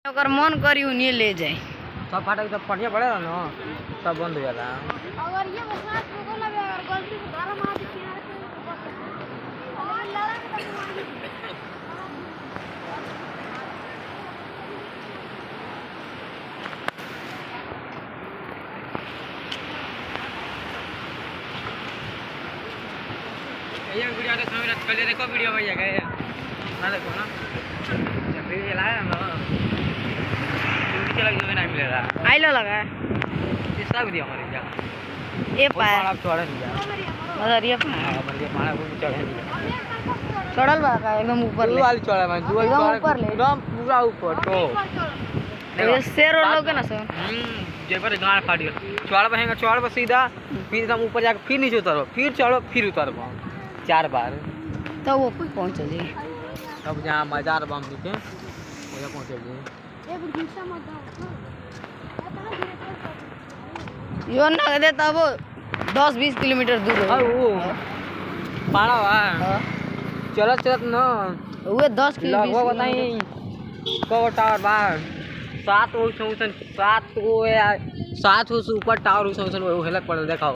अगर मन करी नहीं ले जाए सब फाटक सब पढ़िया पड़ेगा ना सब बंद हो जाला। अगर ये बरसात को बोला बे अगर गलती से घर में आ जाती है तो और लड़ा के तक मार दी। ये वीडियो के समय पहले देखो वीडियो में ये गए ना देखो ना जब वीडियो चलाया ना वीडियो लगे नहीं मिलेगा आई लो लगा तीसरा वीडियो हमारे क्या ये पार आप चढ़े नहीं जा मगर ये पार हमारे के मारा वो चढ़े नहीं चढ़ल बा का एकदम ऊपर ले वाली चढ़े मैं दुआ एकदम ऊपर ले एकदम पूरा ऊपर तो ये शेर और लोग है ना सर जे पर गाड़ फाड़ गया चढ़ बहेगा चढ़ पर सीधा फिर एकदम ऊपर जाकर फिर नीचे उतरो फिर चढ़ो फिर उतरो 4 बार तो वो पहुंच जी अब जहाँ मजार बम दिखे वहाँ पहुँचे जी एक हिस्सा मत दो यो ना दे तब 10-20 किलोमीटर दूर है वो पाड़ा हुआ चलत चलत न वो 10 लगभग किलोमीटर बताई कौ टावर बार 7 गो 7 गो से ऊपर टावर हेलक पड़ल देखा